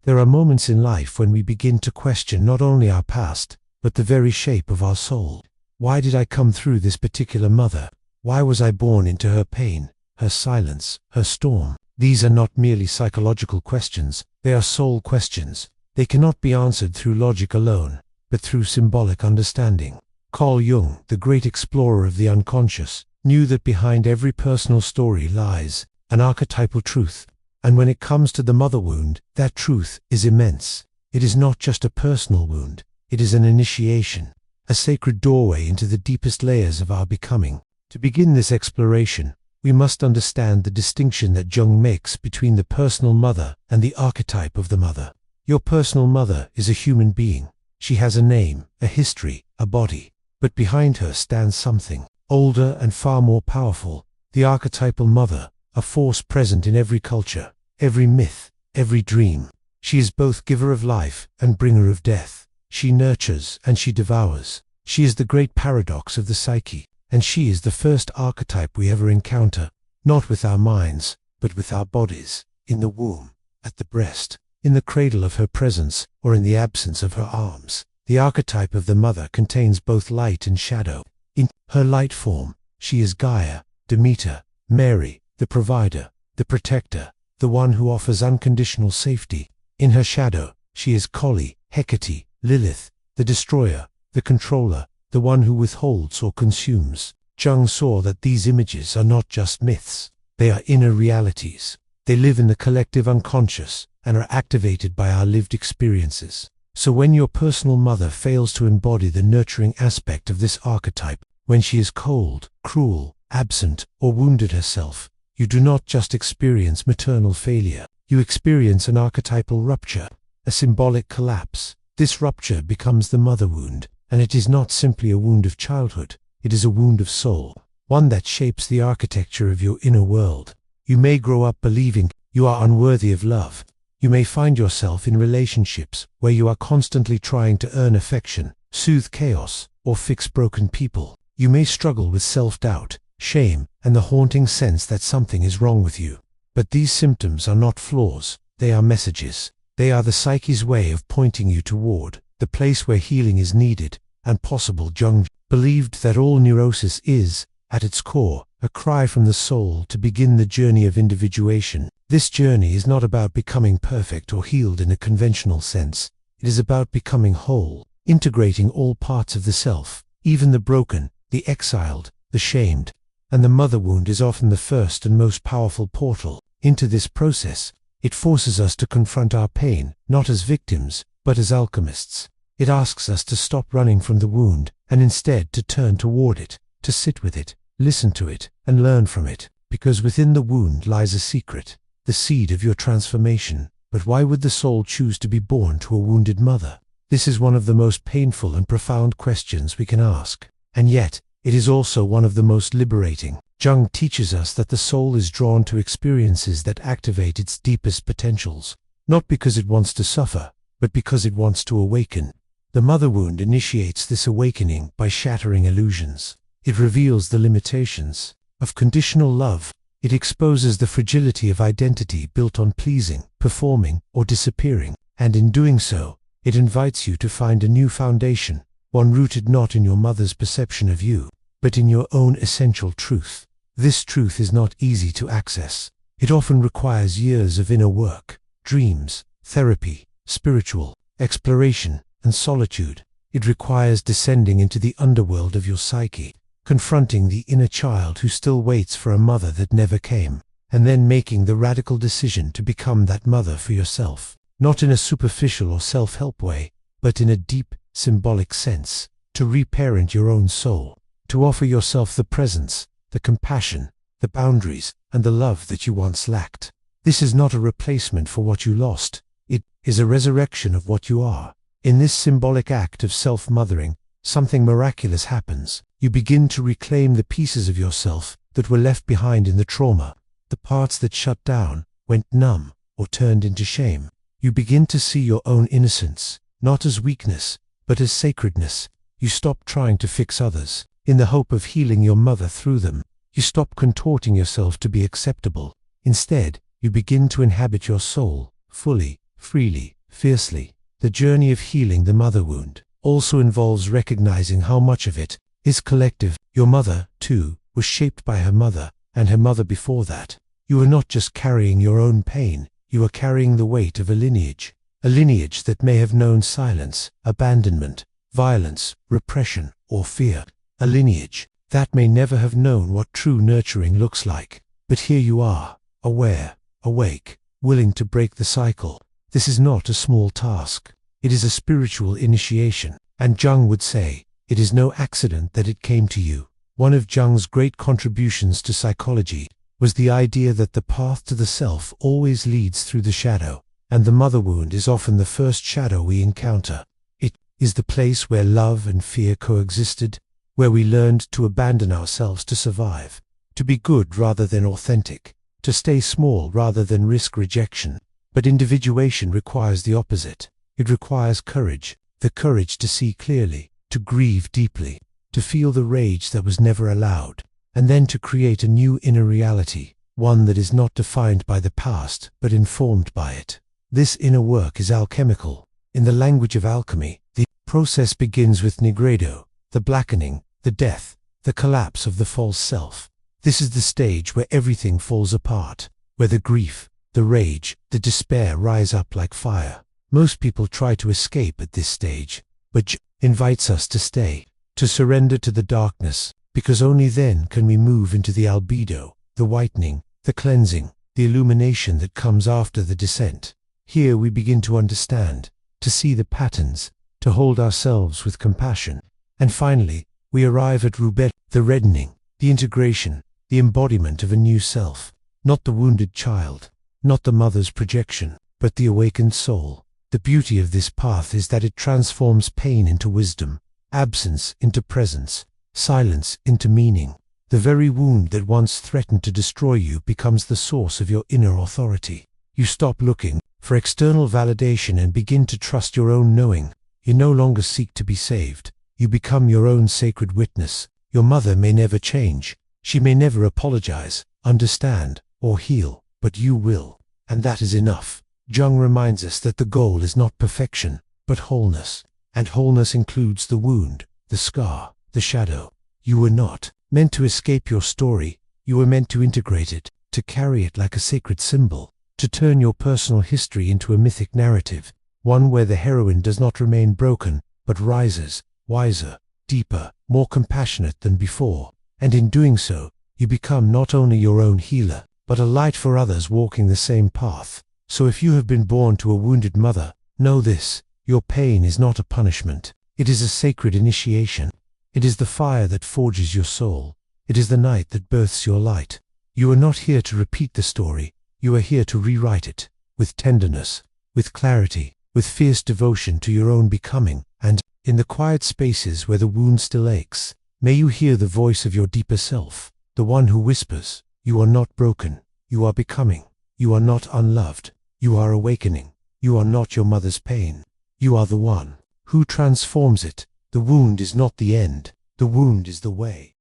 There are moments in life when we begin to question not only our past, but the very shape of our soul. Why did I come through this particular mother? Why was I born into her pain, her silence, her storm? These are not merely psychological questions, they are soul questions. They cannot be answered through logic alone, but through symbolic understanding. Carl Jung, the great explorer of the unconscious, knew that behind every personal story lies an archetypal truth. And when it comes to the mother wound, that truth is immense. It is not just a personal wound, it is an initiation, a sacred doorway into the deepest layers of our becoming. To begin this exploration, we must understand the distinction that Jung makes between the personal mother and the archetype of the mother. Your personal mother is a human being. She has a name, a history, a body. But behind her stands something older and far more powerful, the archetypal mother, a force present in every culture, every myth, every dream. She is both giver of life and bringer of death. She nurtures and she devours. She is the great paradox of the psyche, and she is the first archetype we ever encounter, not with our minds, but with our bodies, in the womb, at the breast, in the cradle of her presence, or in the absence of her arms. The archetype of the mother contains both light and shadow. In her light form, she is Gaia, Demeter, Mary, the provider, the protector, the one who offers unconditional safety. In her shadow, she is Kali, Hecate, Lilith, the destroyer, the controller, the one who withholds or consumes. Jung saw that these images are not just myths, they are inner realities. They live in the collective unconscious and are activated by our lived experiences. So when your personal mother fails to embody the nurturing aspect of this archetype, when she is cold, cruel, absent, or wounded herself, you do not just experience maternal failure, you experience an archetypal rupture, a symbolic collapse. This rupture becomes the mother wound, and it is not simply a wound of childhood, it is a wound of soul, one that shapes the architecture of your inner world. You may grow up believing you are unworthy of love. You may find yourself in relationships where you are constantly trying to earn affection, soothe chaos, or fix broken people. You may struggle with self-doubt, shame, and the haunting sense that something is wrong with you. But these symptoms are not flaws, they are messages. They are the psyche's way of pointing you toward the place where healing is needed and possible. Jung believed that all neurosis is, at its core, a cry from the soul to begin the journey of individuation. This journey is not about becoming perfect or healed in a conventional sense. It is about becoming whole, integrating all parts of the self, even the broken, the exiled, the shamed. And the mother wound is often the first and most powerful portal into this process. It forces us to confront our pain, not as victims, but as alchemists. It asks us to stop running from the wound, and instead to turn toward it, to sit with it, listen to it, and learn from it. Because within the wound lies a secret, the seed of your transformation. But why would the soul choose to be born to a wounded mother? This is one of the most painful and profound questions we can ask. And yet, it is also one of the most liberating. Jung teaches us that the soul is drawn to experiences that activate its deepest potentials, not because it wants to suffer, but because it wants to awaken. The mother wound initiates this awakening by shattering illusions. It reveals the limitations of conditional love. It exposes the fragility of identity built on pleasing, performing, or disappearing. And in doing so, it invites you to find a new foundation, one rooted not in your mother's perception of you, but in your own essential truth. This truth is not easy to access. It often requires years of inner work, dreams, therapy, spiritual exploration, and solitude. It requires descending into the underworld of your psyche, confronting the inner child who still waits for a mother that never came, and then making the radical decision to become that mother for yourself, not in a superficial or self-help way, but in a deep, symbolic sense, to reparent your own soul, to offer yourself the presence, the compassion, the boundaries, and the love that you once lacked. This is not a replacement for what you lost. It is a resurrection of what you are. In this symbolic act of self-mothering, something miraculous happens. You begin to reclaim the pieces of yourself that were left behind in the trauma, the parts that shut down, went numb, or turned into shame. You begin to see your own innocence, not as weakness, but as sacredness. You stop trying to fix others, in the hope of healing your mother through them. You stop contorting yourself to be acceptable. Instead, you begin to inhabit your soul, fully, freely, fiercely. The journey of healing the mother wound also involves recognizing how much of it is collective. Your mother, too, was shaped by her mother, and her mother before that. You are not just carrying your own pain, you are carrying the weight of a lineage that may have known silence, abandonment, violence, repression, or fear. A lineage that may never have known what true nurturing looks like. But here you are, aware, awake, willing to break the cycle. This is not a small task. It is a spiritual initiation, and Jung would say, it is no accident that it came to you. One of Jung's great contributions to psychology was the idea that the path to the self always leads through the shadow, and the mother wound is often the first shadow we encounter. It is the place where love and fear coexisted, where we learned to abandon ourselves to survive, to be good rather than authentic, to stay small rather than risk rejection. But individuation requires the opposite. It requires courage, the courage to see clearly, to grieve deeply, to feel the rage that was never allowed, and then to create a new inner reality, one that is not defined by the past, but informed by it. This inner work is alchemical. In the language of alchemy, the process begins with nigredo, the blackening, the death, the collapse of the false self. This is the stage where everything falls apart, where the grief, the rage, the despair rise up like fire. Most people try to escape at this stage, but Jung invites us to stay, to surrender to the darkness, because only then can we move into the albedo, the whitening, the cleansing, the illumination that comes after the descent. Here we begin to understand, to see the patterns, to hold ourselves with compassion. And finally, we arrive at Rubet, the reddening, the integration, the embodiment of a new self. Not the wounded child, not the mother's projection, but the awakened soul. The beauty of this path is that it transforms pain into wisdom, absence into presence, silence into meaning. The very wound that once threatened to destroy you becomes the source of your inner authority. You stop looking for external validation and begin to trust your own knowing. You no longer seek to be saved. You become your own sacred witness. Your mother may never change. She may never apologize, understand, or heal, but you will. And that is enough. Jung reminds us that the goal is not perfection, but wholeness. And wholeness includes the wound, the scar, the shadow. You were not meant to escape your story. You were meant to integrate it, to carry it like a sacred symbol, to turn your personal history into a mythic narrative, one where the heroine does not remain broken, but rises, wiser, deeper, more compassionate than before. And in doing so, you become not only your own healer, but a light for others walking the same path. So if you have been born to a wounded mother, know this: your pain is not a punishment. It is a sacred initiation. It is the fire that forges your soul. It is the night that births your light. You are not here to repeat the story. You are here to rewrite it, with tenderness, with clarity, with fierce devotion to your own becoming. And, in the quiet spaces where the wound still aches, may you hear the voice of your deeper self, the one who whispers, "You are not broken. You are becoming. You are not unloved. You are awakening. You are not your mother's pain. You are the one who transforms it. The wound is not the end. The wound is the way."